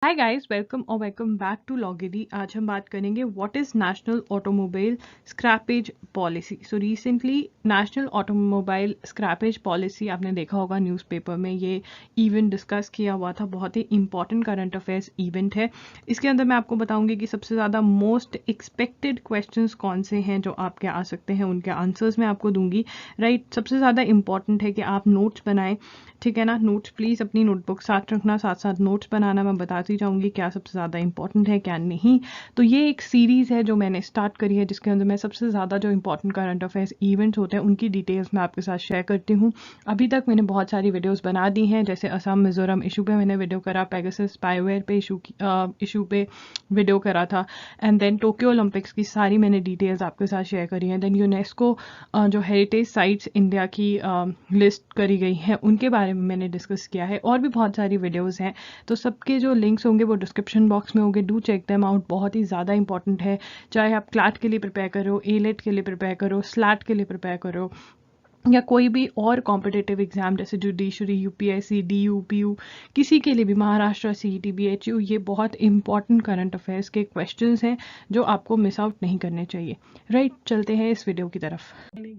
Hi guys, welcome back to Logidy. आज हम बात करेंगे what is national automobile scrappage policy. So recently national automobile scrappage policy आपने देखा होगा न्यूज़पेपर में, ये इवेंट डिस्कस किया हुआ था। बहुत ही इंपॉर्टेंट करंट अफेयर्स इवेंट है। इसके अंदर मैं आपको बताऊंगी कि सबसे ज़्यादा मोस्ट एक्सपेक्टेड क्वेश्चंस कौन से हैं जो आपके आ सकते हैं, उनके आंसर्स मैं आपको दूंगी। राइट, सबसे ज़्यादा इंपॉर्टेंट है कि आप नोट्स बनाएं, ठीक है ना। नोट्स प्लीज़ अपनी नोटबुक साथ रखना, साथ साथ नोट्स बनाना। मैं बताती जाऊंगी क्या सबसे ज़्यादा इंपॉर्टेंट है क्या नहीं। तो ये एक सीरीज़ है जो मैंने स्टार्ट करी है, जिसके अंदर मैं सबसे ज़्यादा जो इंपॉर्टेंट करंट अफेयर्स इवेंट्स होते हैं उनकी डिटेल्स मैं आपके साथ शेयर करती हूँ। अभी तक मैंने बहुत सारी वीडियोज़ बना दी हैं, जैसे असम मिजोरम इशू पे मैंने वीडियो करा, पेगासस स्पाईवेयर पे इशू पे वीडियो करा था, एंड देन टोक्यो ओलंपिक्स की सारी मैंने डिटेल्स आपके साथ शेयर करी हैं। देन यूनेस्को जो हेरिटेज साइट्स इंडिया की लिस्ट करी गई हैं उनके बारे में मैंने डिस्कस किया है, और भी बहुत सारी वीडियोस हैं। तो सबके जो लिंक्स होंगे वो डिस्क्रिप्शन बॉक्स में होंगे, डू चेक देम आउट। बहुत ही ज़्यादा इंपॉर्टेंट है, चाहे आप क्लैट के लिए प्रिपेयर करो, एलेट के लिए प्रिपेयर करो, स्लैट के लिए प्रिपेयर करो, या कोई भी और कॉम्पिटिटिव एग्जाम जैसे जुडिशरी, यूपीएससी, डीयू, पीयू, किसी के लिए भी, महाराष्ट्र सीईटी, बीएचयू, ये बहुत इंपॉर्टेंट करंट अफेयर्स के क्वेश्चंस हैं जो आपको मिस आउट नहीं करने चाहिए। राइट, चलते हैं इस वीडियो की तरफ।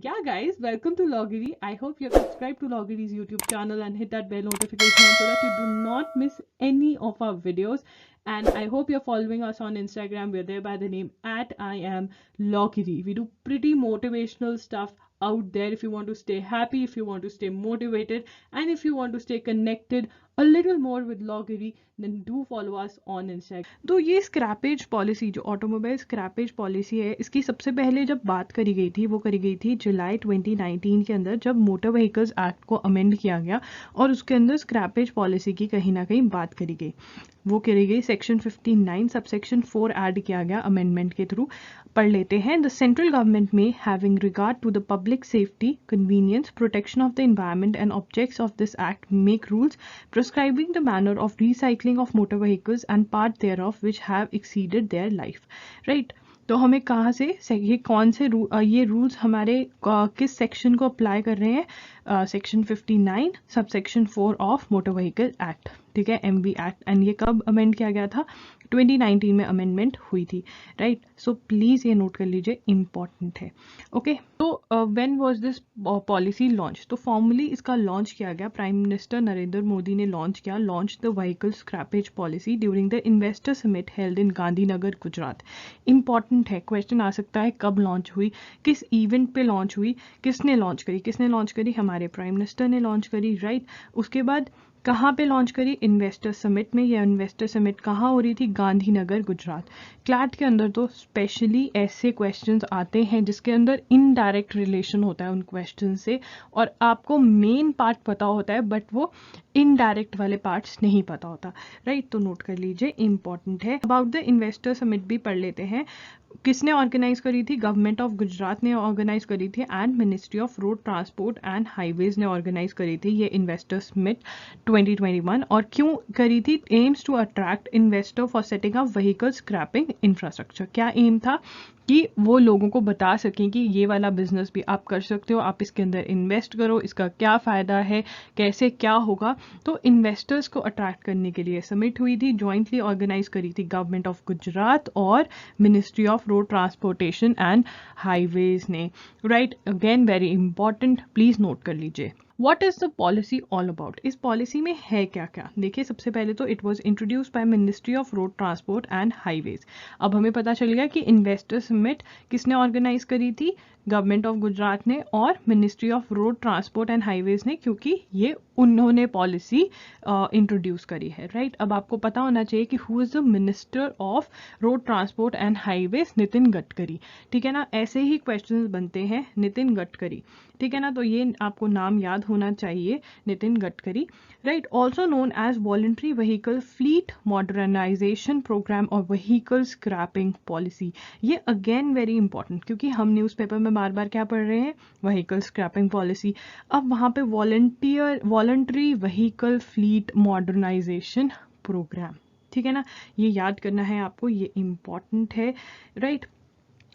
Yeah guys, welcome to Logiri. I hope you have subscribed to Logiri's YouTube channel and hit that bell notification so that you do not miss any of our videos. And I hope you're following us on Instagram. We're there by the name at I am Logiri. We do pretty motivational stuff out there if you want to stay happy, if you want to stay motivated, and if you want to stay connected a little more with Logiri, then do follow us on Instagram. तो ये scrappage policy, जो automobile scrappage policy है, इसकी सबसे पहले जब बात करी गई थी वो करी गई थी जुलाई 2019 के अंदर, जब मोटर व्हीकल्स एक्ट को अमेंड किया गया और उसके अंदर स्क्रैपेज पॉलिसी की कहीं ना कहीं बात करी गई। वो करी गई सेक्शन 59 सब सेक्शन 4 ऐड किया गया अमेंडमेंट के थ्रू। पढ़ लेते हैं। द सेंट्रल गवर्नमेंट में having regard to the public safety, convenience, protection of the environment and objects of this act make rules prescribing the manner of recycling of motor vehicles and part thereof which have exceeded their life. Right, तो हमें कहाँ से ये कौन से ये rules हमारे किस सेक्शन को अप्लाई कर रहे हैं? Section 59 sub section 4 of motor vehicle act, ठीक है, एमवी एक्ट। एंड ये कब अमेंड किया गया था? 2019 में अमेंडमेंट हुई थी। राइट, सो प्लीज़ ये नोट कर लीजिए, इंपॉर्टेंट है। ओके, तो when was this policy launch? तो फॉर्मली इसका लॉन्च किया गया, प्राइम मिनिस्टर नरेंद्र मोदी ने launch the vehicle scrappage policy during the investor summit held in Gandhinagar, Gujarat. Important है, क्वेश्चन आ सकता है कब लॉन्च हुई, किस इवेंट पे लॉन्च हुई, किसने लॉन्च करी? हमारे प्राइम मिनिस्टर ने लॉन्च करी। राइट, उसके बाद कहाँ पे लॉन्च करी? इन्वेस्टर समिट में। या इन्वेस्टर समिट कहाँ हो रही थी? गांधीनगर, गुजरात। क्लैट के अंदर तो स्पेशली ऐसे क्वेश्चंस आते हैं जिसके अंदर इनडायरेक्ट रिलेशन होता है उन क्वेश्चन से, और आपको मेन पार्ट पता होता है बट वो इनडायरेक्ट वाले पार्ट्स नहीं पता होता। राइट, तो नोट कर लीजिए, इंपॉर्टेंट है। अबाउट द इन्वेस्टर समिट भी पढ़ लेते हैं। किसने ऑर्गेनाइज करी थी? गवर्नमेंट ऑफ गुजरात ने ऑर्गेनाइज करी थी, and ministry of road transport and highways ने ऑर्गेनाइज करी थी ये इन्वेस्टर समिट 2021। और क्यों करी थी? Aims to attract investor for setting up vehicle scrapping infrastructure. क्या एम था? कि वो लोगों को बता सकें कि ये वाला बिजनेस भी आप कर सकते हो, आप इसके अंदर इन्वेस्ट करो, इसका क्या फ़ायदा है, कैसे क्या होगा। तो इन्वेस्टर्स को अट्रैक्ट करने के लिए समिट हुई थी, जॉइंटली ऑर्गेनाइज करी थी गवर्नमेंट ऑफ गुजरात और ministry of road transportation and highways ने। Right, again very important, please note कर लीजिए। What is the policy all about? इस पॉलिसी में है क्या क्या? देखिए, सबसे पहले तो it was introduce by ministry of road transport and highways. अब हमें पता चल गया कि इन्वेस्टर समिट किसने ऑर्गेनाइज करी थी? गवर्नमेंट ऑफ गुजरात ने और ministry of road transport and highways ने, क्योंकि ये उन्होंने पॉलिसी इंट्रोड्यूस करी है। राइट, अब आपको पता होना चाहिए कि who is the minister of road transport and highways? Nitin Gadkari, ठीक है ना। ऐसे ही क्वेश्चंस बनते हैं, नितिन गडकरी, ठीक है ना। तो ये आपको नाम याद होना चाहिए, Nitin Gadkari. Right, also known as voluntary vehicle fleet modernisation programme और व्हीकल स्क्रैपिंग पॉलिसी। ये अगेन वेरी इंपॉर्टेंट, क्योंकि हम न्यूज़पेपर में बार बार क्या पढ़ रहे हैं? Vehicle scrapping policy. अब वहाँ पे voluntary vehicle fleet modernisation programme, ठीक है ना। ये याद करना है आपको, ये इंपॉर्टेंट है। राइट,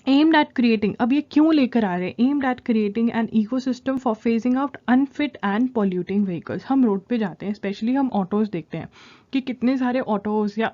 एम्ड एट क्रिएटिंग, अब ये क्यों लेकर आ रहे हैं, aimed at creating an ecosystem for phasing out unfit and polluting vehicles. हम रोड पे जाते हैं, स्पेशली हम ऑटोज देखते हैं कि कितने सारे ऑटोज या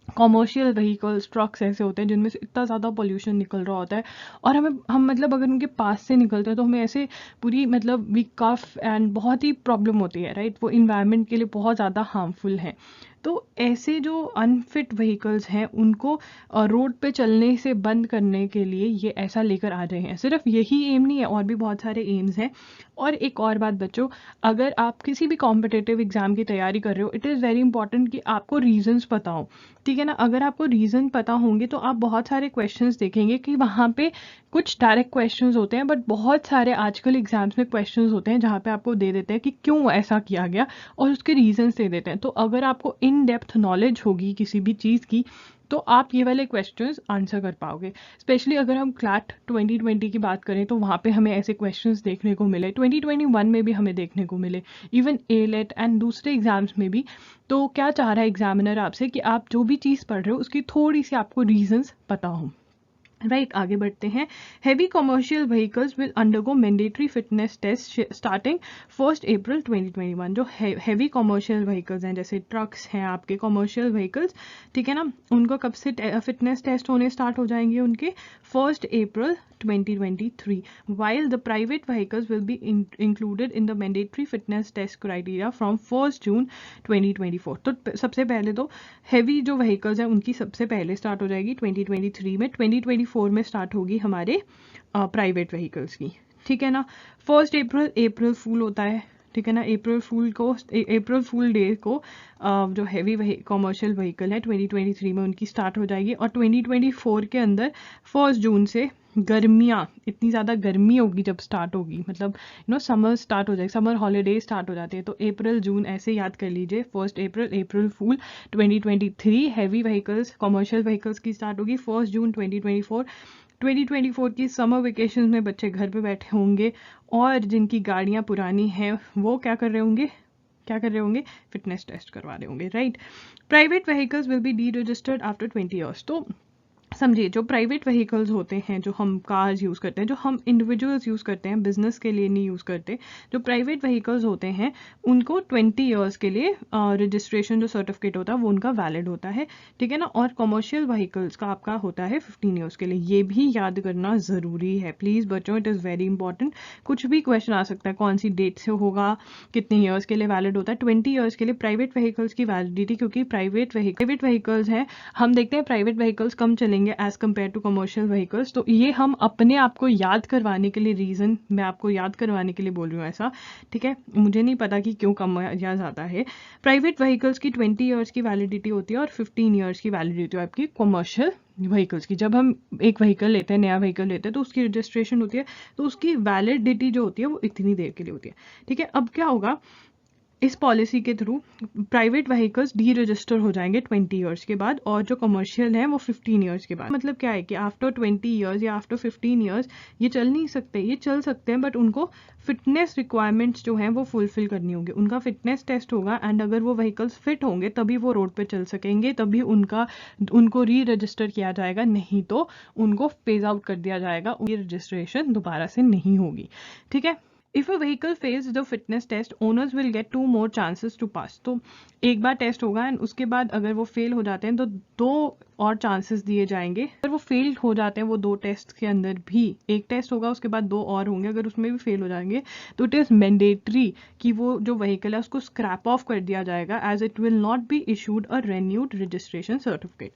कॉमर्शियल व्हीकल्स, ट्रक्स ऐसे होते हैं जिनमें से इतना ज़्यादा पोल्यूशन निकल रहा होता है, और हम मतलब अगर उनके पास से निकलते हैं तो हमें ऐसे पूरी मतलब वी कफ एंड बहुत ही प्रॉब्लम होती है, राइट। वो इन्वायरमेंट के लिए बहुत ज़्यादा हार्मफुल है। तो ऐसे जो अनफिट व्हीकल्स हैं उनको रोड पे चलने से बंद करने के लिए ये ऐसा लेकर आ रहे हैं। सिर्फ यही एम नहीं है, और भी बहुत सारे एम्स हैं। और एक और बात बच्चों, अगर आप किसी भी कॉम्पिटिटिव एग्जाम की तैयारी कर रहे हो, इट इज़ वेरी इंपॉर्टेंट कि आपको रीजंस पता हो, ठीक है ना। अगर आपको रीज़न पता होंगे तो आप बहुत सारे क्वेश्चंस देखेंगे कि वहाँ पे कुछ डायरेक्ट क्वेश्चंस होते हैं, बट बहुत सारे आजकल एग्जाम्स में क्वेश्चंस होते हैं जहाँ पे आपको दे देते हैं कि क्यों ऐसा किया गया और उसके रीजंस दे देते हैं। तो अगर आपको इन डेप्थ नॉलेज होगी किसी भी चीज़ की तो आप ये वाले क्वेश्चंस आंसर कर पाओगे। स्पेशली अगर हम क्लैट 2020 की बात करें तो वहाँ पे हमें ऐसे क्वेश्चंस देखने को मिले, 2021 में भी हमें देखने को मिले, इवन एलेट एंड दूसरे एग्जाम्स में भी। तो क्या चाह रहा है एग्जामिनर आपसे कि आप जो भी चीज़ पढ़ रहे हो उसकी थोड़ी सी आपको रीजंस पता हो, राइट। आगे बढ़ते हैं। Heavy commercial vehicles will undergo mandatory fitness test starting 1 April 2021। जो हैवी कमर्शियल व्हीकल्स हैं, जैसे ट्रक्स हैं आपके कमर्शियल व्हीकल्स, ठीक है ना, उनको कब से फिटनेस टेस्ट होने स्टार्ट हो जाएंगे, उनके 1 अप्रैल 2023, while the private vehicles will be included in the mandatory fitness test criteria from 1 जून 2024। तो सबसे पहले तो हैवी जो व्हीकल्स हैं उनकी सबसे पहले स्टार्ट हो जाएगी 2023 में, 2024 में स्टार्ट होगी हमारे प्राइवेट व्हीकल्स की, ठीक है ना। 1 अप्रैल फूल होता है, ठीक है ना। अप्रैल फूल डे को जो हैवी कॉमर्शियल व्हीकल है 2023 में उनकी स्टार्ट हो जाएगी, और 2024 के अंदर 1 जून से गर्मियाँ, इतनी ज़्यादा गर्मी होगी जब स्टार्ट होगी, मतलब समर स्टार्ट हो जाएगी, समर हॉलीडे स्टार्ट हो जाते हैं, तो अप्रैल जून ऐसे याद कर लीजिए। 1 अप्रैल फूल 2023 हैवी व्हीकल्स कॉमर्शियल व्हीकल्स की स्टार्ट होगी 1 जून 2024 की समर वेकेशन में बच्चे घर पे बैठे होंगे, और जिनकी गाड़ियाँ पुरानी हैं वो क्या कर रहे होंगे फिटनेस टेस्ट करवा रहे होंगे, right. Private vehicles will be D registered after 20 years. तो समझिए, जो प्राइवेट व्हीकल्स होते हैं, जो हम कार्स यूज़ करते हैं, जो हम इंडिविजुअल्स यूज़ करते हैं, बिजनेस के लिए नहीं यूज़ करते, जो प्राइवेट व्हीकल्स होते हैं उनको 20 ईयर्स के लिए रजिस्ट्रेशन जो सर्टिफिकेट होता है वो उनका वैलिड होता है, ठीक है ना। और कमर्शियल व्हीकल्स का आपका होता है 15 ईयर्स के लिए। ये भी याद करना ज़रूरी है प्लीज़ बच्चों, इट इज़ वेरी इंपॉर्टेंट। कुछ भी क्वेश्चन आ सकता है, कौन सी डेट से होगा, कितने ईयर्स के लिए वैलिड होता है। 20 ईयर्स के लिए प्राइवेट व्हीकल्स की वैलिडिटी, क्योंकि प्राइवेट व्हीकल्स हैं, हम देखते हैं प्राइवेट व्हीकल्स कम चलेंगे as compare to commercial vehicles. तो ये हम अपने आप को याद करवाने के लिए, रीज़न मैं आपको याद करवाने के लिए बोल रही हूँ ऐसा, ठीक है। मुझे नहीं पता कि क्यों कम या ज़्यादा है। प्राइवेट व्हीकल्स की 20 ईयर्स की वैलिडिटी होती है और 15 ईयर्स की वैलिडिटी है आपकी कमर्शियल व्हीकल्स की। जब हम एक व्हीकल लेते हैं, नया व्हीकल लेते हैं, तो उसकी रजिस्ट्रेशन होती है, तो उसकी वैलिडिटी जो होती है वो इतनी देर के लिए होती है, ठीक है। अब क्या होगा, इस पॉलिसी के through private vehicles D register हो जाएंगे 20 ईयर्स के बाद, और जो कमर्शियल हैं वो 15 ईयर्स के बाद। मतलब क्या है कि आफ्टर 20 ईयर्स या आफ्टर 15 ईयर्स ये चल नहीं सकते, ये चल सकते हैं, बट उनको फिटनेस रिक्वायरमेंट्स जो हैं वो फुलफिल करनी होगी, उनका फिटनेस टेस्ट होगा, एंड अगर वो व्हीकल्स फिट होंगे तभी वो रोड पे चल सकेंगे, तभी उनको री रजिस्टर किया जाएगा, नहीं तो उनको फेज आउट कर दिया जाएगा, उनकी रजिस्ट्रेशन दोबारा से नहीं होगी, ठीक है। If a vehicle fails the fitness test, owners will get 2 more chances to pass। तो एक बार टेस्ट होगा एंड उसके बाद अगर वो फेल हो जाते हैं तो 2 और चांसेस दिए जाएंगे। अगर वो फेल हो जाते हैं वो 2 टेस्ट के अंदर भी, एक टेस्ट होगा उसके बाद 2 और होंगे, अगर उसमें भी फेल हो जाएंगे तो इट इज़ मैंडेटरी कि वो जो व्हीकल है उसको स्क्रैप ऑफ कर दिया जाएगा, as it will not be issued a renewed registration certificate,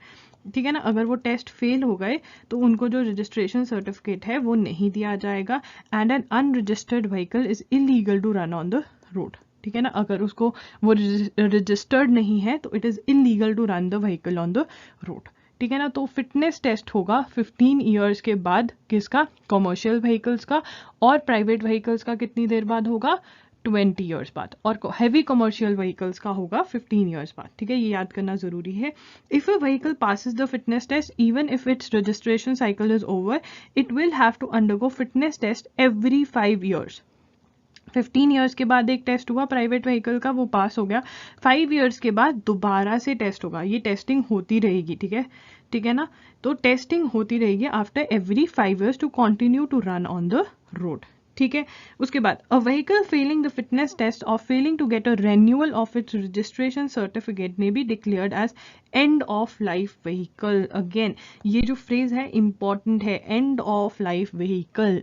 ठीक है ना। अगर वो टेस्ट फेल हो गए तो उनको जो रजिस्ट्रेशन सर्टिफिकेट है वो नहीं दिया जाएगा, and an unregistered vehicle is illegal to run on the road, ठीक है ना। अगर उसको वो रजिस्टर्ड नहीं है तो it is illegal to run the vehicle on the road, ठीक है ना। तो फिटनेस टेस्ट होगा 15 ईयर्स के बाद, किसका, कमर्शियल व्हीकल्स का, और प्राइवेट व्हीकल्स का कितनी देर बाद होगा, 20 ईयर्स बाद, और हैवी कमर्शियल व्हीकल्स का होगा 15 ईयर्स बाद, ठीक है। ये याद करना जरूरी है। If a vehicle passes the fitness test, even if its registration cycle is over, it will have to undergo fitness test every 5 years। 15 years के बाद एक टेस्ट हुआ प्राइवेट व्हीकल का, वो पास हो गया, 5 ईयर्स के बाद दोबारा से टेस्ट होगा, ये टेस्टिंग होती रहेगी, ठीक है ना। तो टेस्टिंग होती रहेगी after every 5 years to continue to run on the road, ठीक है। उसके बाद a vehicle failing the fitness test और failing to get a renewal of its registration certificate may be declared as end of life vehicle. Again ये जो phrase है important है, end of life vehicle,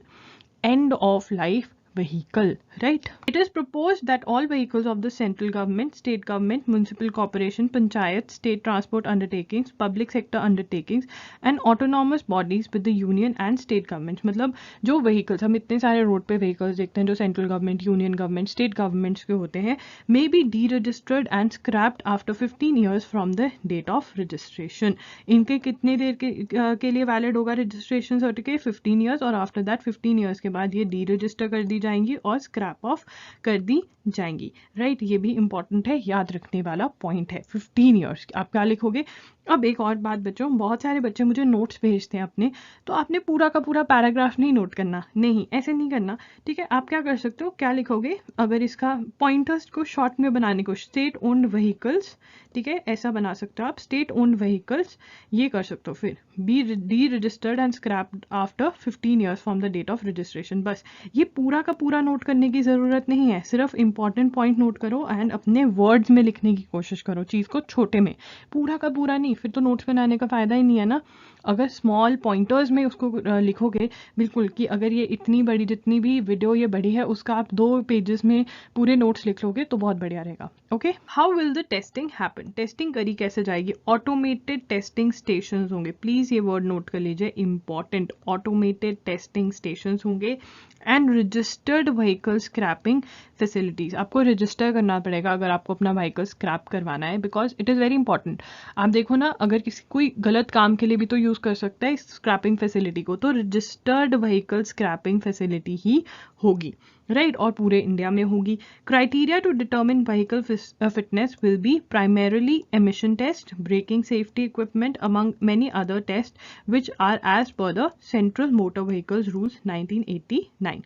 end of life vehicle, right? It is proposed that all vehicles of the central government, state government, municipal corporation, panchayat, state transport undertakings, public sector undertakings and autonomous bodies with the union and state governments, मतलब जो vehicles, हम इतने सारे road पे vehicles देखते हैं जो central government, union government, state governments के होते हैं, may be deregistered and scrapped after 15 years from the date of registration. इनके कितने देर के लिए valid होगा registration certificate? 15 years, और after that 15 years के बाद ये deregister कर दी जाएंगी और स्क्रैप ऑफ कर दी जाएंगी, राइट। ये भी इंपॉर्टेंट है, याद रखने वाला पॉइंट है। 15 ईयर्स आप क्या लिखोगे। अब एक और बात बच्चों, बहुत सारे बच्चे मुझे नोट्स भेजते हैं अपने, तो आपने पूरा का पूरा पैराग्राफ नहीं नोट करना, नहीं ऐसे नहीं करना, ठीक है। आप क्या कर सकते हो, क्या लिखोगे, अगर इसका पॉइंटर्स को शॉर्ट में बनाने को, स्टेट ओन्ड व्हीकल्स, ठीक है, ऐसा बना सकते हो आप, स्टेट ओन्ड व्हीकल्स, ये कर सकते हो। फिर be deregistered and scrapped after 15 years from the date of registration. बस ये पूरा का पूरा नोट करने की जरूरत नहीं है, सिर्फ इंपॉर्टेंट पॉइंट नोट करो एंड अपने वर्ड्स में लिखने की कोशिश करो, चीज को छोटे में, पूरा का पूरा नहीं, फिर तो नोट्स बनाने का फायदा ही नहीं है ना। अगर स्मॉल पॉइंटर्स में उसको लिखोगे, बिल्कुल कि अगर ये इतनी बड़ी, जितनी भी वीडियो ये बड़ी है उसका आप 2 पेजेस में पूरे नोट्स लिख लोगे तो बहुत बढ़िया रहेगा। Okay, how will the testing happen, testing करी कैसे जाएगी, ऑटोमेटेड टेस्टिंग स्टेशन होंगे, प्लीज ये वर्ड नोट कर लीजिए, इंपॉर्टेंट, ऑटोमेटेड टेस्टिंग स्टेशन होंगे and registered vehicle scrapping facilities. आपको रजिस्टर करना पड़ेगा अगर आपको अपना व्हीकल स्क्रैप करवाना है, because it is very important. आप देखो ना, अगर किसी कोई गलत काम के लिए भी तो यूज कर सकता है इस स्क्रैपिंग फैसिलिटी को, तो रजिस्टर्ड व्हीकल स्क्रैपिंग फैसिलिटी ही होगी, राइट, और पूरे इंडिया में होगी। Criteria to determine vehicle fitness will be primarily emission test, braking safety equipment among many other test which are as per the central motor vehicles rules 1989।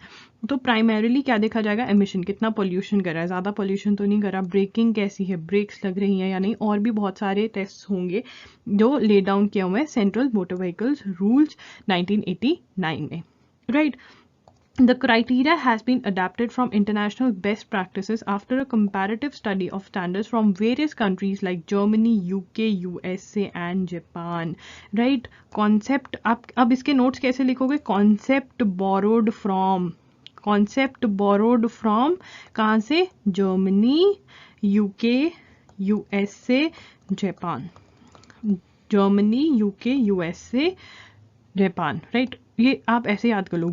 तो primarily क्या देखा जाएगा, एमिशन, कितना पोल्यूशन कर रहा है, ज्यादा पोल्यूशन तो नहीं कर रहा, ब्रेकिंग कैसी है, ब्रेक्स लग रही हैं या नहीं, और भी बहुत सारे टेस्ट होंगे जो ले डाउन किए हुए हैं सेंट्रल मोटर व्हीकल्स रूल्स 1989 में, right. The criteria has been adapted from international best practices after a comparative study of standards from various countries like Germany, UK, USA and Japan. Right? Concept, अब इसके notes कैसे लिखोगे, concept borrowed from, concept borrowed from कहाँ से, Germany, UK, USA, Japan. Germany, UK, USA, Japan, right. ये आप ऐसे याद कर लो,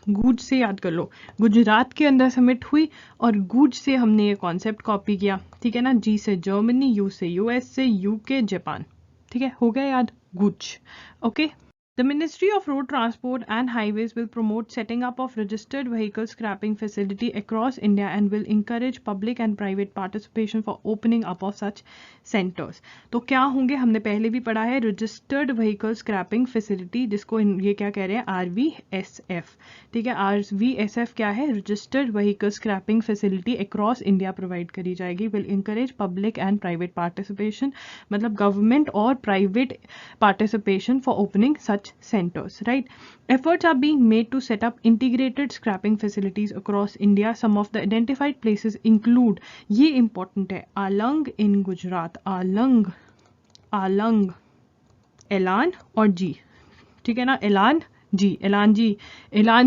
गुज से याद कर लो, गुजरात के अंदर समिट हुई और गुज से हमने ये कॉन्सेप्ट कॉपी किया, ठीक है ना। जी से जर्मनी, यू से यूएस से यूके, जापान, ठीक है, हो गया याद, गुज। Okay, The Ministry of Road Transport and Highways will promote setting up of registered vehicle scrapping facility across India and will encourage public and private participation for opening up of such centers. तो क्या होंगे, हमने पहले भी पढ़ा है, registered vehicle scrapping facility, जिसको ये क्या कह रहे हैं, RVSF, ठीक है। RVSF क्या है, registered vehicle scrapping facility across India provide करी जाएगी, will encourage public and private participation, मतलब गवर्नमेंट और private participation for opening such centers, right? Efforts are being made to set up integrated scrapping facilities across India. Some of the identified places include, ये important है, Alang in Gujarat, Alang, Elan और जी, ठीक है ना, एलान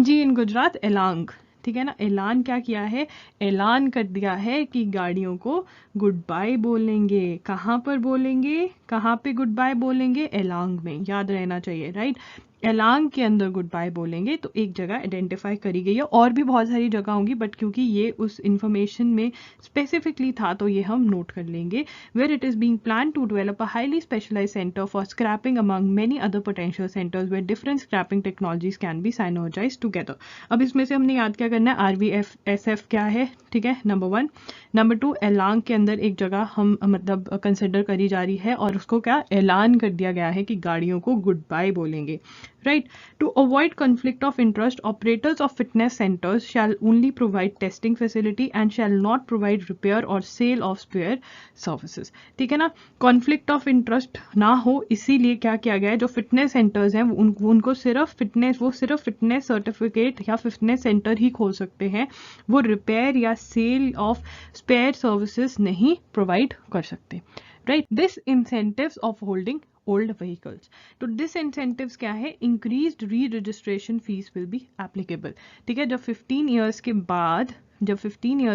जी इन Gujarat, along, ठीक है ना। एलान क्या किया है, ऐलान कर दिया है कि गाड़ियों को गुड बाय बोलेंगे, कहाँ पर बोलेंगे, कहाँ पे गुड बाय बोलेंगे, एलांग में, याद रहना चाहिए, राइट। एलांग के अंदर गुड बाय बोलेंगे, तो एक जगह आइडेंटिफाई करी गई है, और भी बहुत सारी जगह होंगी, बट क्योंकि ये उस इंफॉर्मेशन में स्पेसिफिकली था तो ये हम नोट कर लेंगे। Where it is being plan to develop a highly specialised centre for scrapping among many other potential centres where different scrapping technologies can be synergised together. अब इसमें से हमने याद क्या करना है, RVSF क्या है, ठीक है, नंबर 1। नंबर 2, एलांग के अंदर एक जगह हम मतलब कंसिडर करी जा रही है और उसको क्या ऐलान कर दिया गया है कि गाड़ियों को गुड बाय बोलेंगे, right? To avoid conflict of interest, operators of fitness centers shall only provide testing facility and shall not provide repair or sale of spare services. ठीक है ना, कॉन्फ्लिक्ट ऑफ इंटरेस्ट ना हो, इसीलिए क्या किया गया है, जो फिटनेस सेंटर्स हैं उनको सिर्फ फिटनेस सर्टिफिकेट या फिटनेस सेंटर ही खोल सकते हैं, वो रिपेयर या सेल ऑफ स्पेयर सर्विसेज नहीं प्रोवाइड कर सकते, right? This incentives of holding old vehicles, तो डिसइंसेंटिव्स क्या है, इंक्रीज्ड री registration fees will be applicable. ठीक है, जब 15 ईयर्स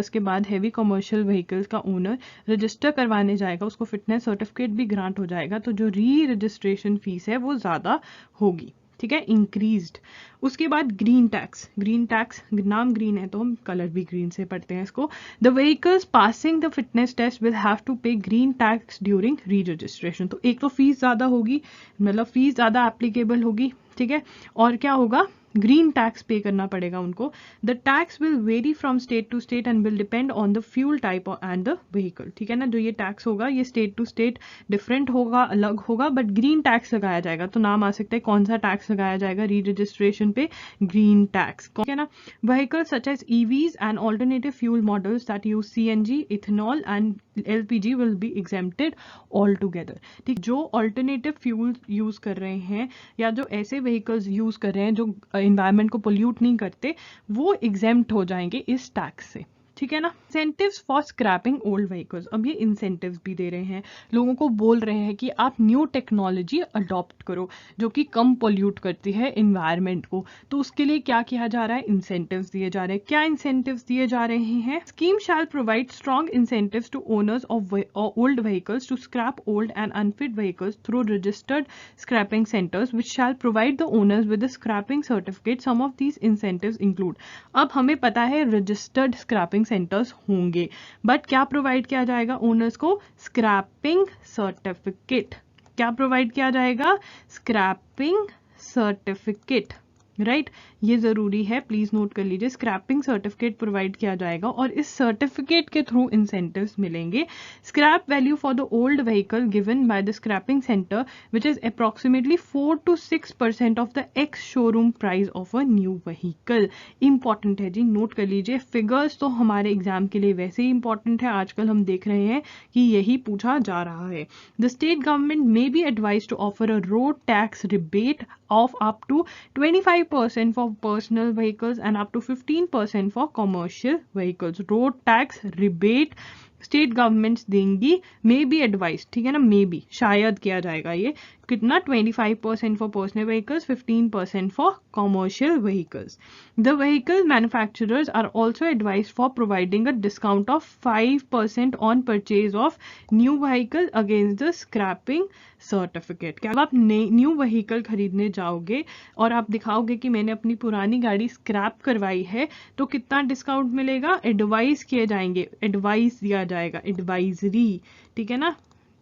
के बाद हैवी कमर्शियल व्हीकल्स का ओनर रजिस्टर करवाने जाएगा, उसको फिटनेस सर्टिफिकेट भी ग्रांट हो जाएगा, तो जो री रजिस्ट्रेशन फीस है वो ज़्यादा होगी। ठीक है, इंक्रीज्ड। उसके बाद ग्रीन टैक्स, नाम ग्रीन है तो हम कलर भी ग्रीन से पढ़ते हैं इसको। The vehicles passing the fitness test will have to pay green tax during re registration. तो एक तो फीस ज़्यादा होगी, मतलब फीस ज़्यादा एप्लीकेबल होगी, ठीक है, और क्या होगा, ग्रीन टैक्स पे करना पड़ेगा उनको। The tax will vary from state to state and will depend on the fuel type and the vehicle. ठीक है ना, जो ये टैक्स होगा ये स्टेट टू स्टेट डिफरेंट होगा, अलग होगा, बट ग्रीन टैक्स लगाया जाएगा। तो नाम आ सकता है कौन सा टैक्स लगाया जाएगा री रजिस्ट्रेशन पे, ग्रीन टैक्स। ठीक है ना, vehicle such as EVs and alternative fuel models that use CNG, ethanol and LPG will be exempted all together. ठीक, जो ऑल्टरनेटिव फ्यूल यूज कर रहे हैं या जो ऐसे व्हीकल्स यूज कर रहे हैं जो एनवायरनमेंट को पोल्यूट नहीं करते, वो एग्जेम्प्ट हो जाएंगे इस टैक्स से। ठीक है ना, incentives for scrapping old vehicles, अब ये इंसेंटिव्स भी दे रहे हैं, लोगों को बोल रहे हैं कि आप न्यू टेक्नोलॉजी अडॉप्ट करो जो कि कम पोल्यूट करती है एनवायरनमेंट को। तो उसके लिए क्या किया जा रहा है, इंसेंटिव्स दिए जा रहे हैं। क्या इंसेंटिव्स दिए जा रहे हैं, scheme shall provide strong incentives to owners of old vehicles to scrap old and unfit vehicles through registered scrapping centres which shall provide the owners with the scrapping certificate. Some of these incentives include, अब हमें पता है registered scrapping centres होंगे, but क्या provide किया जाएगा owners को, scrapping certificate. क्या प्रोवाइड किया जाएगा, स्क्रैपिंग सर्टिफिकेट, राइट? ये जरूरी है, प्लीज नोट कर लीजिए, स्क्रैपिंग सर्टिफिकेट प्रोवाइड किया जाएगा और इस सर्टिफिकेट के थ्रू इंसेंटिव्स मिलेंगे। Scrap value for the old vehicle given by the scrapping centre which is approximately 4 to 6% of the ex showroom price of a new vehicle. Important है जी, note कर लीजिए। फिगर्स तो हमारे एग्जाम के लिए वैसे ही इंपॉर्टेंट है, आजकल हम देख रहे हैं कि यही पूछा जा रहा है। The state government may be advise to offer a road tax rebate of up to 25% for personal vehicles and up to 15% for commercial vehicles. road tax rebate state governments देंगी, मे बी एडवाइस, ठीक है ना, may be शायद किया जाएगा ये, कितना, 25% for personal vehicles, 15% for commercial vehicles. The vehicle manufacturers are also advise for providing a discount of 5% on purchase of new vehicle against the scrapping certificate. क्या आप न्यू व्हीकल खरीदने जाओगे और आप दिखाओगे कि मैंने अपनी पुरानी गाड़ी स्क्रैप करवाई है, तो कितना डिस्काउंट मिलेगा, एडवाइज किए जाएंगे, एडवाइस दिया जाएगा, एडवाइजरी, ठीक है ना,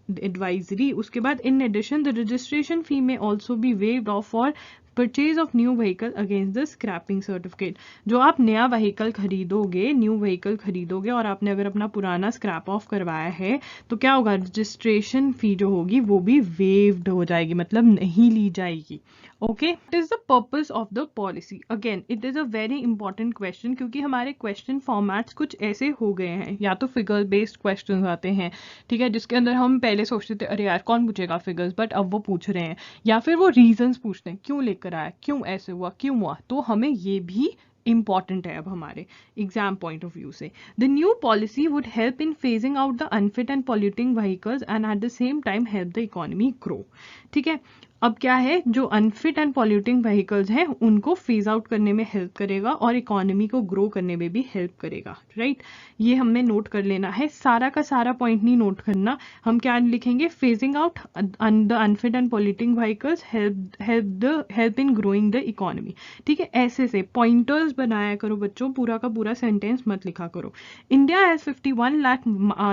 एडवाइजरी। उसके बाद in addition the registration fee में also be waived off for purchase of new vehicle against the scrapping certificate. जो आप नया व्हीकल खरीदोगे, न्यू व्हीकल खरीदोगे और आपने अगर अपना पुराना स्क्रैप ऑफ करवाया है, तो क्या होगा, रजिस्ट्रेशन फी जो होगी वो भी वेव्ड हो जाएगी, मतलब नहीं ली जाएगी। Okay, it is the purpose of the policy. Again it is a very important question, क्योंकि हमारे क्वेश्चन फॉर्मेट्स कुछ ऐसे हो गए हैं, या तो फिगर बेस्ड क्वेश्चन आते हैं, ठीक है, जिसके अंदर हम पहले सोचते थे अरे यार कौन पूछेगा फिगर्स, बट अब वो पूछ रहे हैं, या फिर वो रीजंस पूछते हैं, क्यों लेकर आया, क्यों ऐसे हुआ, क्यों हुआ, तो हमें ये भी इंपॉर्टेंट है अब हमारे एग्जाम पॉइंट ऑफ व्यू से। The new policy would help in phasing out the unfit and polluting vehicles and at the same time help the economy grow. ठीक है, अब क्या है, जो अनफिट एंड पॉल्यूटिंग व्हीकल्स हैं उनको फेज आउट करने में हेल्प करेगा और इकोनॉमी को ग्रो करने में भी हेल्प करेगा, राइट? ये हमें नोट कर लेना है, सारा का सारा पॉइंट नहीं नोट करना। हम क्या लिखेंगे, phasing out the unfit and polluting vehicles help in growing the economy. ठीक है, ऐसे से पॉइंटर्स बनाया करो बच्चों, पूरा का पूरा सेंटेंस मत लिखा करो। India has 51 lakh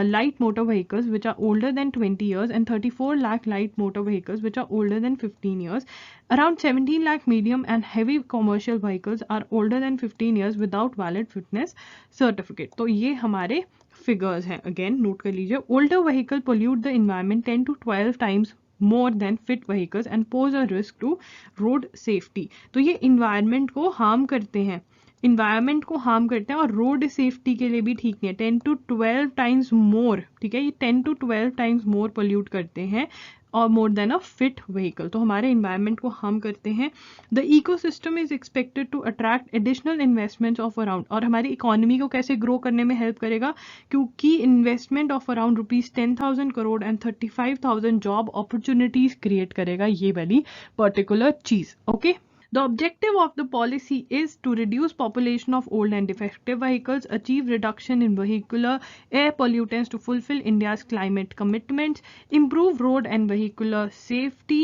light motor vehicles which are older than 20 years and 34 lakh light motor vehicles which are older than 15 years. Around 17 lakh medium and heavy commercial vehicles are older than 15 years without valid fitness certificate. तो ये हमारे figures हैं, again note कर लीजिए। Older vehicle pollute the environment 10 to 12 times more than fit vehicles and pose a risk to road safety. तो ये environment को harm करते हैं, इन्वायरमेंट को हार्म करते हैं और रोड सेफ्टी के लिए भी ठीक नहीं है. 10 to 12 टाइम्स मोर, ठीक है, ये 10 to 12 टाइम्स मोर पोल्यूट करते हैं और more than a fit vehicle. तो हमारे इन्वायरमेंट को हार्म करते हैं. The ecosystem is expected to attract additional investments of around, और हमारी इकोनॉमी को कैसे ग्रो करने में हेल्प करेगा, क्योंकि investment of around ₹10,000 crore and 35,000 job opportunities create करेगा ये वाली पर्टिकुलर चीज. Okay. The objective of the policy is to reduce population of old and defective vehicles, achieve reduction in vehicular air pollutants to fulfill India's climate commitments, improve road and vehicular safety,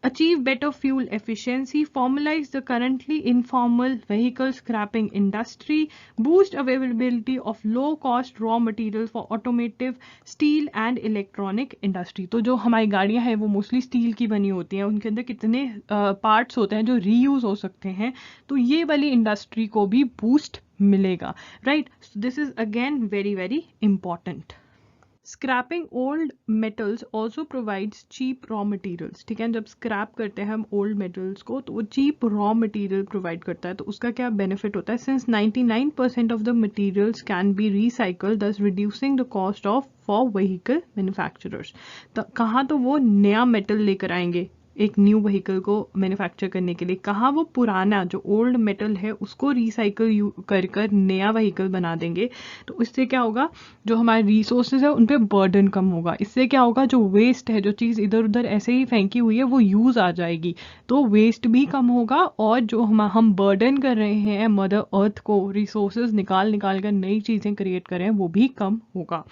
achieve better fuel efficiency, formalize the currently informal vehicle scrapping industry, boost availability of low-cost raw materials for automotive, steel and electronic industry. तो जो हमारी गाड़ियां हैं वो mostly steel की बनी होती हैं, उनके अंदर कितने पार्ट्स होते हैं जो रीयूज हो सकते हैं, तो ये वाली इंडस्ट्री को भी बूस्ट मिलेगा. Right. This is again very very important. Scrapping old metals also provides cheap raw materials. ठीक है, जब स्क्रैप करते हैं हम ओल्ड मेटल्स को तो वो चीप रॉ मटीरियल प्रोवाइड करता है. तो उसका क्या बेनिफिट होता है, since 99% of the materials can be recycled, thus reducing the cost of for vehicle manufacturers. तो कहाँ तो वो नया मेटल लेकर आएंगे एक न्यू व्हीकल को मैन्युफैक्चर करने के लिए, कहाँ वो पुराना जो ओल्ड मेटल है उसको रिसाइकल कर कर नया व्हीकल बना देंगे. तो इससे क्या होगा, जो हमारे रिसोर्सेज है उन पे बर्डन कम होगा. इससे क्या होगा, जो वेस्ट है, जो चीज़ इधर उधर ऐसे ही फेंकी हुई है वो यूज़ आ जाएगी, तो वेस्ट भी कम होगा और जो हम बर्डन कर रहे हैं मदर अर्थ को, रिसोर्सेज निकाल निकाल कर नई चीज़ें क्रिएट कर रहे हैं, वो भी कम होगा.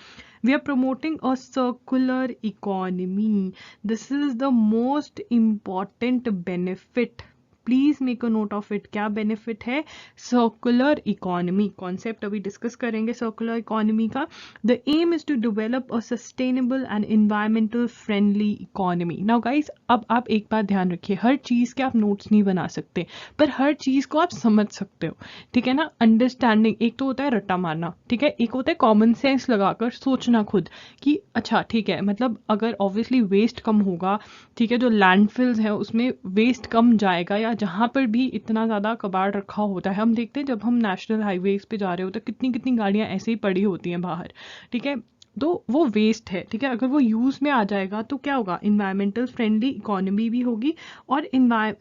We are promoting a circular economy. This is the most important benefit. Please make a note of it. क्या बेनिफिट है, सर्कुलर इकोनॉमी. कॉन्सेप्ट अभी डिस्कस करेंगे सर्कुलर इकोनॉमी का. The aim is to develop a sustainable and environmental friendly economy. Now guys, अब आप एक बात ध्यान रखिए, हर चीज़ के आप नोट्स नहीं बना सकते, पर हर चीज़ को आप समझ सकते हो. ठीक है ना. अंडरस्टैंडिंग एक तो होता है रट्टा मारना, ठीक है, एक होता है कॉमन सेंस लगाकर सोचना खुद कि अच्छा ठीक है, मतलब अगर ऑब्वियसली वेस्ट कम होगा, ठीक है, जो लैंडफिल्स है उसमें वेस्ट कम जाएगा, या जहाँ पर भी इतना ज़्यादा कबाड़ रखा होता है, हम देखते हैं जब हम नेशनल हाईवेज पे जा रहे होते हैं कितनी कितनी गाड़ियाँ ऐसे ही पड़ी होती हैं बाहर. ठीक है, तो वो वेस्ट है. ठीक है, अगर वो यूज़ में आ जाएगा तो क्या होगा, इन्वायरमेंटल फ्रेंडली इकोनॉमी भी होगी और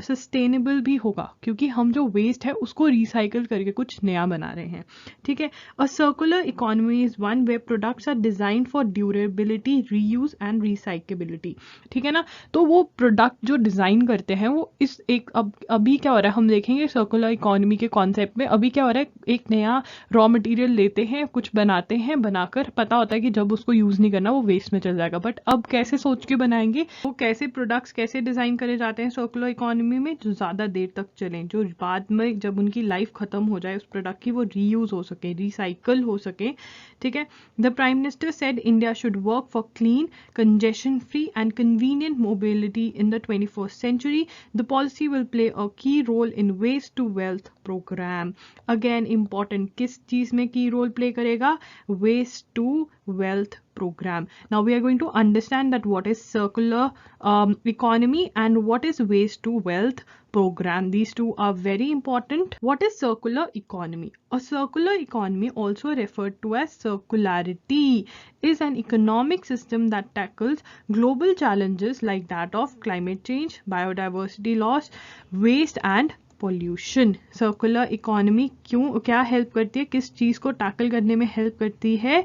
सस्टेनेबल भी होगा, क्योंकि हम जो वेस्ट है उसको रिसाइकल करके कुछ नया बना रहे हैं. ठीक है. A circular economy is one where products are design for durability, reuse and recyclability. ठीक है ना. तो वो प्रोडक्ट जो डिजाइन करते हैं वो इस एक अभी क्या हो रहा है, हम देखेंगे सर्कुलर इकोनॉमी के कॉन्सेप्ट में. अभी क्या हो रहा है, एक नया रॉ मटेरियल लेते हैं, कुछ बनाते हैं, बनाकर पता होता है कि जब उसको यूज नहीं करना वो वेस्ट में चल जाएगा, बट अब कैसे सोच के बनाएंगे, वो कैसे प्रोडक्ट्स कैसे डिजाइन करे जाते हैं सर्कुलर इकोनॉमी में, जो ज्यादा देर तक चलें, जो बाद में जब उनकी लाइफ खत्म हो जाए उस प्रोडक्ट की, वो रीयूज हो सके, रिसाइकल हो सके. ठीक है. The prime minister said India should work for clean, congestion free and convenient mobility in the 21st century. The policy will play a key role in waste to wealth program. Again important, किस चीज में की role play करेगा, waste to wealth program. Now we are going to understand that what is circular economy and what is waste to wealth program. These two are very important. What is circular economy? A circular economy, also referred to as circularity, is an economic system that tackles global challenges like that of climate change, biodiversity loss, waste and pollution. Circular economy क्यों क्या help करती है, किस चीज़ को tackle करने में help करती है,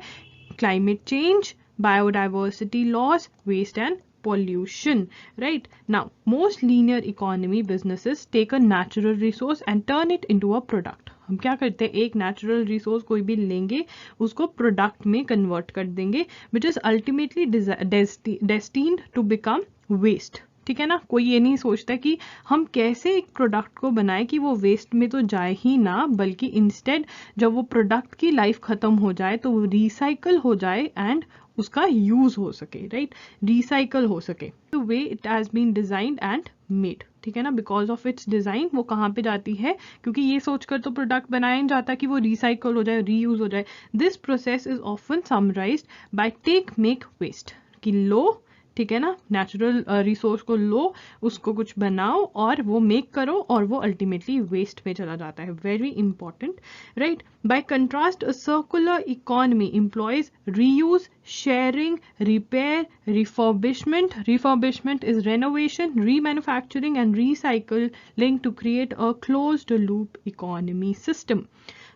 climate change, biodiversity loss, waste and pollution. Right. Now, most linear economy businesses take a natural resource and turn it into a product. हम क्या करते हैं, एक नेचुरल रिसोर्स कोई भी लेंगे, उसको प्रोडक्ट में कन्वर्ट कर देंगे, which is ultimately destined to become waste. ठीक है ना. कोई ये नहीं सोचता कि हम कैसे एक प्रोडक्ट को बनाए कि वो वेस्ट में तो जाए ही ना, बल्कि इंस्टेड जब वो प्रोडक्ट की लाइफ खत्म हो जाए तो वो रिसाइकल हो जाए एंड उसका यूज हो सके. राइट. रिसाइकल हो सके. The way it has been designed and made. ठीक है ना. बिकॉज ऑफ इट्स डिजाइन वो कहाँ पे जाती है, क्योंकि ये सोचकर तो प्रोडक्ट बनाया नहीं जाता कि वो रिसाइकल हो जाए, रीयूज हो जाए. This process is often summarised by take make waste, कि लो ठीक है ना, नेचुरल रिसोर्स को लो, उसको कुछ बनाओ और वो मेक करो और वो अल्टीमेटली वेस्ट में चला जाता है. Very important, right. Bye contrast a circular economy employees reuse, sharing, repair, refurbishment is renovation, remanufacturing and recycling to create a closed loop economy system.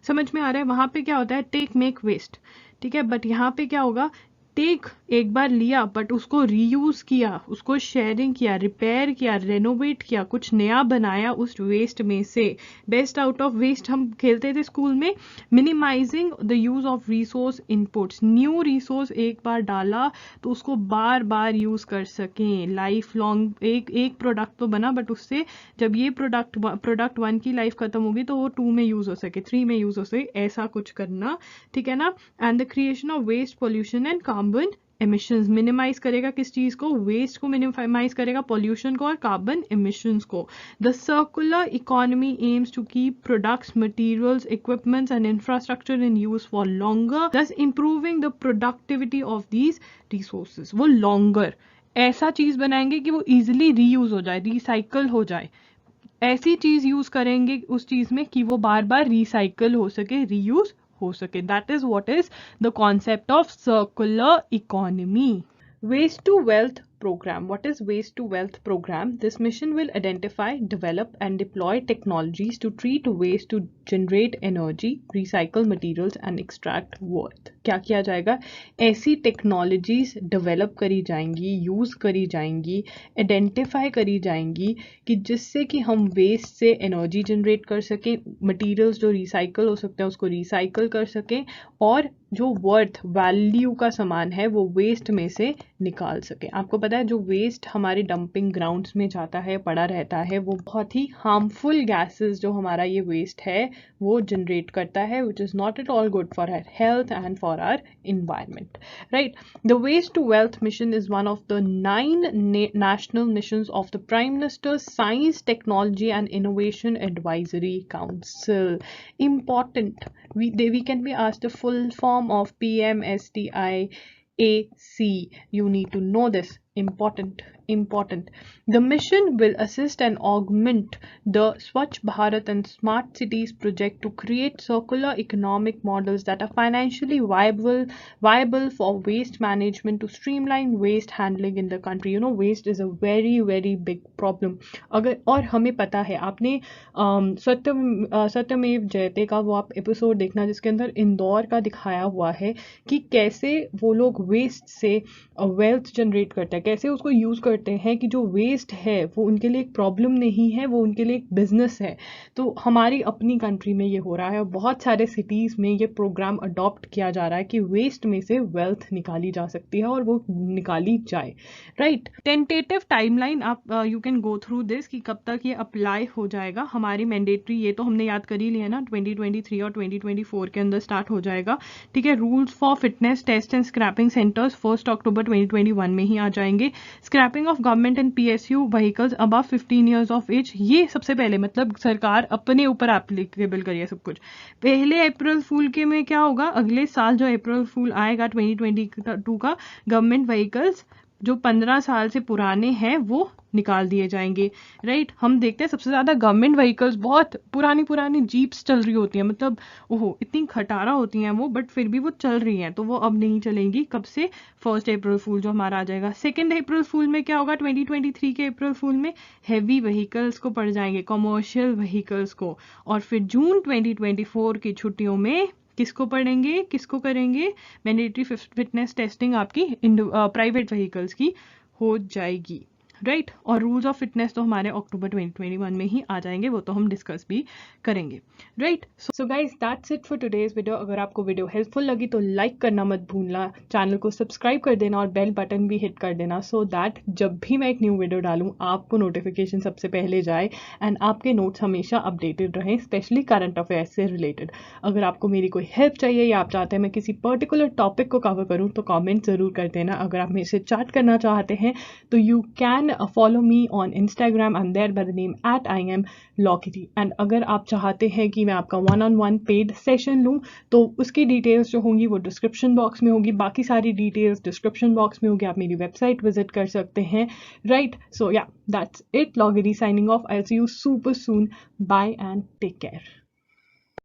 समझ में आ रहा है. वहां पे क्या होता है, टेक मेक वेस्ट, ठीक है, बट यहाँ पे क्या होगा, टेक एक बार लिया बट उसको रीयूज किया, उसको शेयरिंग किया, रिपेयर किया, रेनोवेट किया, कुछ नया बनाया उस वेस्ट में से. बेस्ट आउट ऑफ वेस्ट हम खेलते थे स्कूल में. Minimising the use of resource inputs, new resource एक बार डाला तो उसको बार बार यूज कर सकें. लाइफ लॉन्ग एक प्रोडक्ट तो बना बट उससे जब ये प्रोडक्ट 1 की लाइफ खत्म होगी तो वो 2 में यूज हो सके, 3 में यूज हो सके, ऐसा कुछ करना, ठीक है ना. And the creation of waste, pollution and carbon emissions, minimise करेगा किस चीज को, वेस्ट को मिनिमाइज करेगा, पोल्यूशन को और कार्बन एमिशंस को. The circular economy aims to keep products, materials, equipments and infrastructure in use for longer, thus improving the productivity of these resources. वो लॉन्गर ऐसा चीज बनाएंगे कि वो इजिली रीयूज हो जाए, रिसाइकल हो जाए. ऐसी चीज यूज करेंगे उस चीज में कि वो बार बार रिसाइकल हो सके, रीयूज हो सके. That is what is the concept of circular economy. Waste to Wealth Program. What is Waste to Wealth Program? This mission will identify, develop and deploy technologies to treat waste to generate energy, recycle materials and extract worth. क्या किया जाएगा, ऐसी technologies develop करी जाएंगी, use करी जाएंगी, identify करी जाएंगी कि जिससे कि हम वेस्ट से एनर्जी जनरेट कर सकें, मटेरियल्स जो रिसाइकल हो सकते हैं उसको रिसाइकल कर सकें और जो वर्थ वैल्यू का सामान है वो वेस्ट में से निकाल सके. आपको पता है जो वेस्ट हमारे डंपिंग ग्राउंड्स में जाता है, पड़ा रहता है, वो बहुत ही हार्मफुल गैसेस जो हमारा ये वेस्ट है वो जनरेट करता है, which is not at all good for our health and for our environment, right? The Waste to Wealth mission is one of the 9 national missions of the Prime Minister's Science, Technology and Innovation Advisory Council. Important. We can be asked the full form of PMSDIAC. You need to know this. Important. The mission will assist and augment the Swachh Bharat and Smart Cities project to create circular economic models that are financially viable for waste management to streamline waste handling in the country. You know, waste is a very very big problem. अगर और हमें पता है, आपने सत्यमेव जयते का वो आप एपिसोड देखना जिसके अंदर इंदौर का दिखाया हुआ है कि कैसे वो लोग वेस्ट से वेल्थ जनरेट करते हैं, कैसे उसको यूज करते हैं कि जो वेस्ट है वो उनके लिए एक प्रॉब्लम नहीं है, वो उनके लिए एक बिजनेस है. तो हमारी अपनी कंट्री में ये हो रहा है और बहुत सारे सिटीज में ये प्रोग्राम अडॉप्ट किया जा रहा है कि वेस्ट में से वेल्थ निकाली जा सकती है और वो निकाली जाए, राइट. टेंटेटिव टाइमलाइन आप you can go through this कि कब तक ये अप्लाई हो जाएगा. हमारी मैंडेटरी ये तो हमने याद कर ही लिया ना, 2023 और 2024 के अंदर स्टार्ट हो जाएगा, ठीक है. Rules for fitness test and scrapping centres 1 October 2021 में ही आ जाएंगे. Scrapping of government and PSU vehicles above 15 years of age, ये सबसे पहले मतलब सरकार अपने ऊपर एप्लीकेबल करिए सब कुछ. पहले अप्रैल फूल के में क्या होगा, अगले साल जो अप्रैल फूल आएगा 2022 का, गवर्नमेंट व्हीकल्स जो 15 साल से पुराने हैं वो निकाल दिए जाएंगे, राइट. हम देखते हैं सबसे ज्यादा गवर्नमेंट व्हीकल्स बहुत पुरानी जीप्स चल रही होती हैं, मतलब ओहो इतनी खटारा होती हैं वो, बट फिर भी वो चल रही हैं, तो वो अब नहीं चलेंगी. कब से, 1 अप्रैल फूल जो हमारा आ जाएगा. 2 अप्रैल फूल में क्या होगा, 2023 के अप्रैल फूल में हैवी व्हीकल्स को पड़ जाएंगे, कमर्शियल व्हीकल्स को. और फिर जून 2024 की छुट्टियों में किसको करेंगे, मैंडेटरी फिटनेस टेस्टिंग आपकी प्राइवेट व्हीकल्स की हो जाएगी, राइट. और रूल्स ऑफ फिटनेस तो हमारे अक्टूबर 2021 में ही आ जाएंगे, वो तो हम डिस्कस भी करेंगे, right. So guys that's it for today's video. अगर आपको वीडियो हेल्पफुल लगी तो लाइक करना मत भूलना, चैनल को सब्सक्राइब कर देना और बेल बटन भी हिट कर देना, सो दैट जब भी मैं एक न्यू वीडियो डालूँ आपको नोटिफिकेशन सबसे पहले जाए एंड आपके नोट्स हमेशा अपडेटेड रहें, स्पेशली करंट अफेयर्स से रिलेटेड. अगर आपको मेरी कोई हेल्प चाहिए या आप चाहते हैं मैं किसी पर्टिकुलर टॉपिक को कवर करूँ तो कॉमेंट जरूर कर देना. अगर आप मेरे से चैट करना चाहते हैं तो you can follow me on Instagram. I'm there by the name @IamLogity. And अगर आप चाहते हैं कि मैं आपका 1-on-1 पेड सेशन लूँ तो उसकी डिटेल्स जो होंगी वो डिस्क्रिप्शन बॉक्स में होगी, बाकी सारी डिटेल्स डिस्क्रिप्शन बॉक्स में होगी, आप मेरी वेबसाइट विजिट कर सकते हैं, राइट? सो या, that's it. Logity signing off. I'll see you super soon. Bye and take care.